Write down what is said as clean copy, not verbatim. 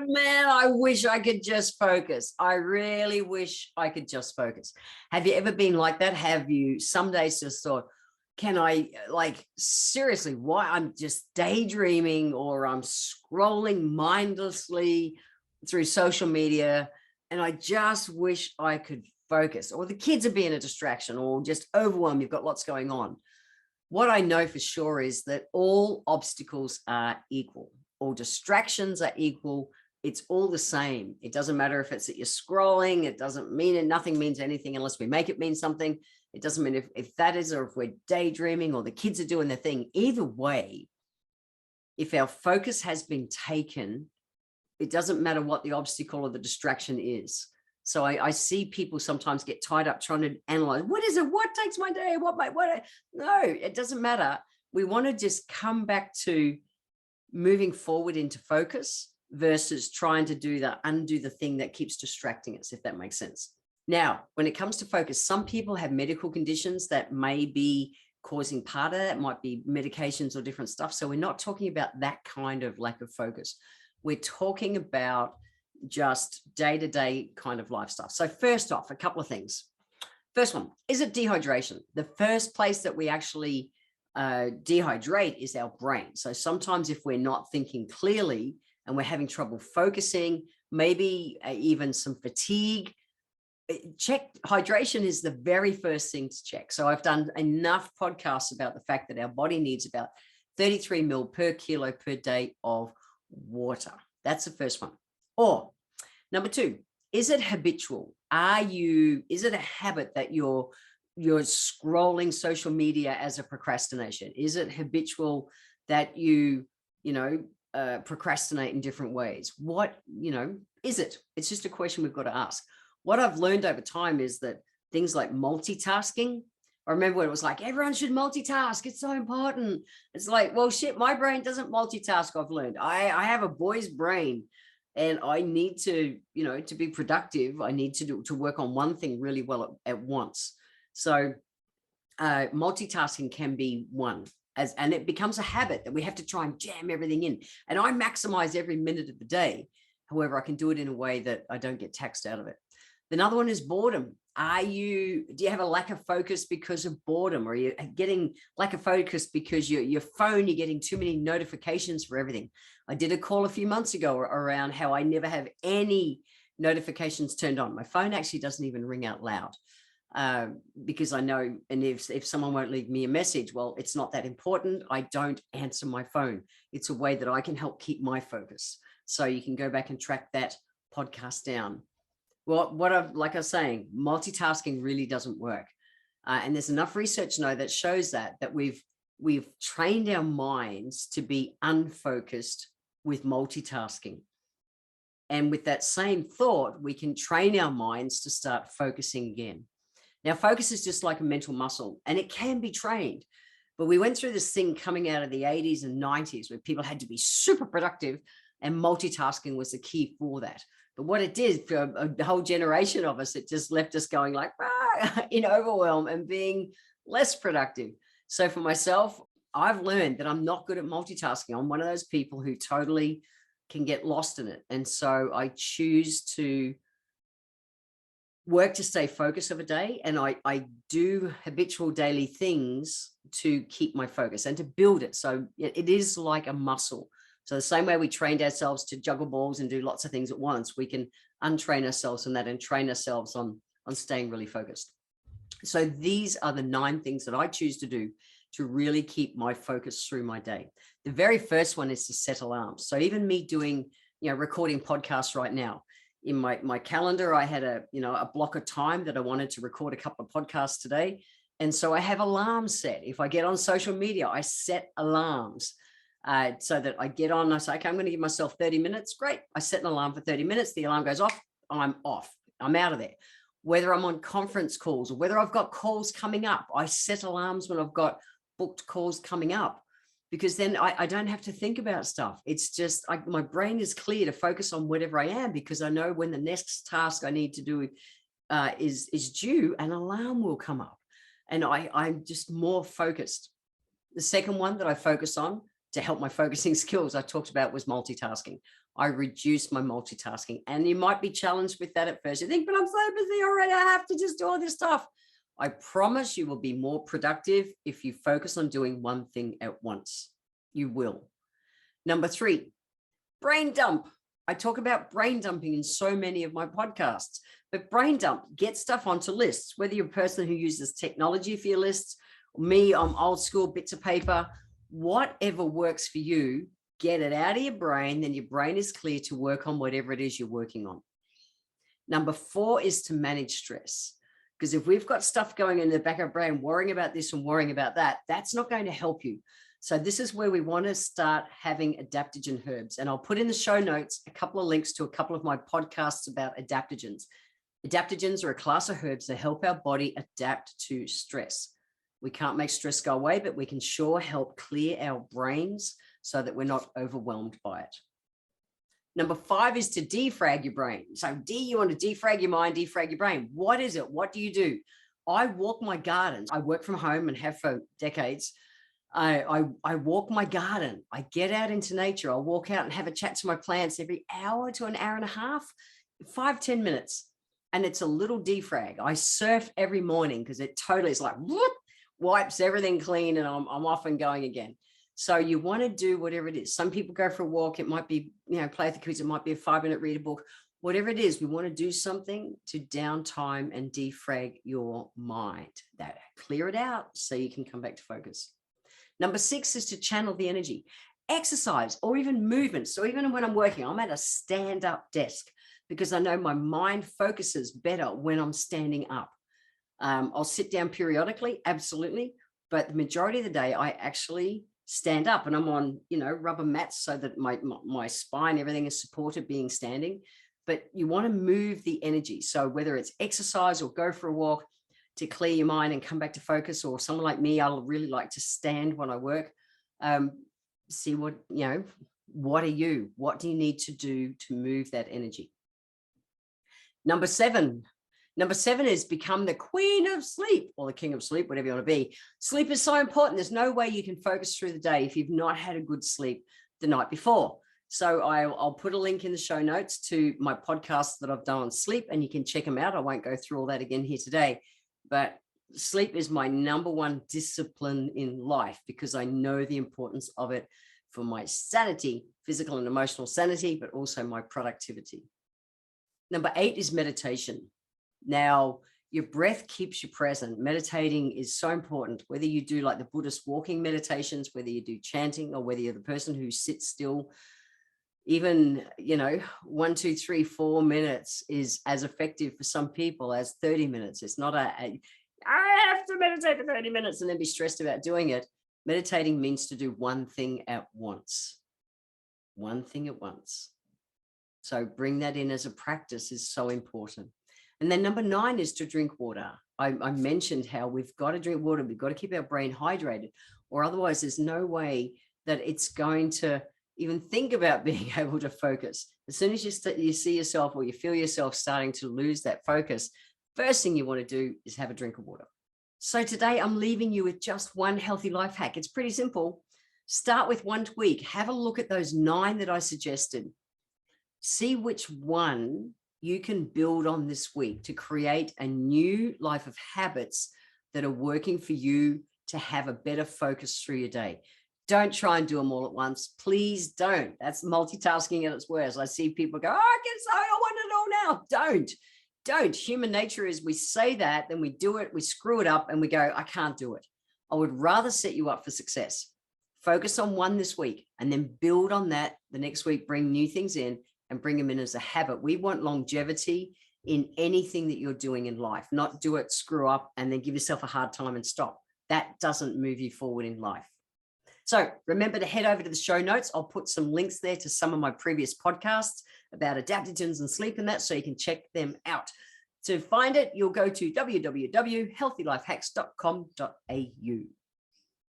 man, I wish I could just focus. I really wish I could just focus. Have you ever been like that? Have you some days just thought, can I, like, seriously, why I'm just daydreaming or I'm scrolling mindlessly through social media and I just wish I could focus, or the kids are being a distraction or just overwhelmed. You've got lots going on. What I know for sure is that all obstacles are equal. All distractions are equal. It's all the same. It doesn't matter if it's that you're scrolling. It doesn't mean it. Nothing means anything unless we make it mean something. It doesn't mean if that is, or if we're daydreaming or the kids are doing their thing. Either way, if our focus has been taken, it doesn't matter what the obstacle or the distraction is. So I see people sometimes get tied up trying to analyze, what is it? What takes my day? No, it doesn't matter. We want to just come back to moving forward into focus versus trying to undo the thing that keeps distracting us, if that makes sense. Now, when it comes to focus, some people have medical conditions that may be causing part of that. It might be medications or different stuff. So we're not talking about that kind of lack of focus. We're talking about just day-to-day kind of life stuff. So first off, a couple of things. First one, is it dehydration? The first place that we actually dehydrate is our brain. So sometimes if we're not thinking clearly and we're having trouble focusing, maybe even some fatigue, check hydration is the very first thing to check. So I've done enough podcasts about the fact that our body needs about 33 ml per kilo per day of water. That's the first one. Or number two, is it habitual? Is it a habit that you're scrolling social media as a procrastination? Is it habitual that you procrastinate in different ways? What, is it? It's just a question we've got to ask. What I've learned over time is that things like multitasking, I remember when it was like, everyone should multitask. It's so important. It's like, well, shit, my brain doesn't multitask. I've learned I have a boy's brain and I need to, to be productive. I need to work on one thing really well at once. So multitasking can be one, and it becomes a habit that we have to try and jam everything in. And I maximize every minute of the day. However, I can do it in a way that I don't get taxed out of it. Another one is boredom. Do you have a lack of focus because of boredom, or are you getting lack of focus because your phone, you're getting too many notifications for everything? I did a call a few months ago around how I never have any notifications turned on. My phone actually doesn't even ring out loud because I know, and if someone won't leave me a message, well, it's not that important. I don't answer my phone. It's a way that I can help keep my focus. So you can go back and track that podcast down. Well, like I was saying, multitasking really doesn't work. And there's enough research now that shows that we've trained our minds to be unfocused with multitasking. And with that same thought, we can train our minds to start focusing again. Now, focus is just like a mental muscle, and it can be trained. But we went through this thing coming out of the 80s and 90s where people had to be super productive, and multitasking was the key for that. But what it did for a whole generation of us, it just left us going like in overwhelm and being less productive. So for myself, I've learned that I'm not good at multitasking. I'm one of those people who totally can get lost in it. And so I choose to work to stay focused of a day. And I do habitual daily things to keep my focus and to build it. So it is like a muscle. So the same way we trained ourselves to juggle balls and do lots of things at once, we can untrain ourselves on that and train ourselves on staying really focused. So these are the 9 things that I choose to do to really keep my focus through my day. The very first one is to set alarms. So even me doing, recording podcasts right now, in my calendar, I had a block of time that I wanted to record a couple of podcasts today. And so I have alarms set. If I get on social media, I set alarms. So that I get on, I say, okay, I'm going to give myself 30 minutes. Great. I set an alarm for 30 minutes. The alarm goes off. I'm off. I'm out of there. Whether I'm on conference calls or whether I've got calls coming up, I set alarms when I've got booked calls coming up, because then I don't have to think about stuff. It's just my brain is clear to focus on whatever I am, because I know when the next task I need to do is due, an alarm will come up and I'm just more focused. The second one that I focus on to help my focusing skills I talked about was multitasking. I reduce my multitasking. And you might be challenged with that at first. You think, but I'm so busy already. I have to just do all this stuff. I promise you will be more productive if you focus on doing one thing at once. You will. Number 3, brain dump. I talk about brain dumping in so many of my podcasts, but brain dump, get stuff onto lists, whether you're a person who uses technology for your lists, me, I'm old school, bits of paper, whatever works for you, get it out of your brain, then your brain is clear to work on whatever it is you're working on. Number 4 is to manage stress. Because if we've got stuff going in the back of our brain, worrying about this and worrying about that, that's not going to help you. So this is where we want to start having adaptogen herbs. And I'll put in the show notes a couple of links to a couple of my podcasts about adaptogens. Adaptogens are a class of herbs that help our body adapt to stress. We can't make stress go away, but we can sure help clear our brains so that we're not overwhelmed by it. Number 5 is to defrag your brain. So you want to defrag your mind, defrag your brain. What is it? What do you do? I walk my gardens. I work from home and have for decades. I walk my garden. I get out into nature. I'll walk out and have a chat to my plants every hour to an hour and a half, 5-10 minutes. And it's a little defrag. I surf every morning because it totally is like whoop, wipes everything clean and I'm off and going again. So you want to do whatever it is. Some people go for a walk. It might be, play with the kids. It might be a 5-minute read a book, whatever it is. We want to do something to downtime and defrag your mind, that clear it out so you can come back to focus. Number 6 is to channel the energy, exercise or even movement. So even when I'm working, I'm at a stand-up desk because I know my mind focuses better when I'm standing up. I'll sit down periodically, absolutely. But the majority of the day, I actually stand up and I'm on, rubber mats so that my spine, everything is supported being standing. But you want to move the energy. So whether it's exercise or go for a walk to clear your mind and come back to focus, or someone like me, I'll really like to stand when I work. See what are you? What do you need to do to move that energy? Number 7 is become the queen of sleep or the king of sleep, whatever you want to be. Sleep is so important. There's no way you can focus through the day if you've not had a good sleep the night before. So I'll put a link in the show notes to my podcasts that I've done on sleep and you can check them out. I won't go through all that again here today, but sleep is my number 1 discipline in life because I know the importance of it for my sanity, physical and emotional sanity, but also my productivity. Number 8 is meditation. Now, your breath keeps you present. Meditating is so important, whether you do like the Buddhist walking meditations, whether you do chanting, or whether you're the person who sits still. Even, 1, 2, 3, 4 minutes is as effective for some people as 30 minutes. It's not I have to meditate for 30 minutes and then be stressed about doing it. Meditating means to do one thing at once. One thing at once. So bring that in as a practice is so important. And then number 9 is to drink water. I mentioned how we've got to drink water. We've got to keep our brain hydrated, or otherwise there's no way that it's going to even think about being able to focus. As soon as you see yourself or you feel yourself starting to lose that focus, first thing you want to do is have a drink of water. So today I'm leaving you with just one healthy life hack. It's pretty simple. Start with one tweak. Have a look at those 9 that I suggested. See which one you can build on this week to create a new life of habits that are working for you to have a better focus through your day. Don't try and do them all at once. Please don't. That's multitasking at its worst. I see people go, I want it all now. Don't. Human nature is we say that, then we do it, we screw it up and we go, I can't do it. I would rather set you up for success. Focus on one this week and then build on that the next week, bring new things in and bring them in as a habit. We want longevity in anything that you're doing in life, not do it, screw up, and then give yourself a hard time and stop. That doesn't move you forward in life. So remember to head over to the show notes. I'll put some links there to some of my previous podcasts about adaptogens and sleep and that, so you can check them out. To find it, you'll go to www.healthylifehacks.com.au.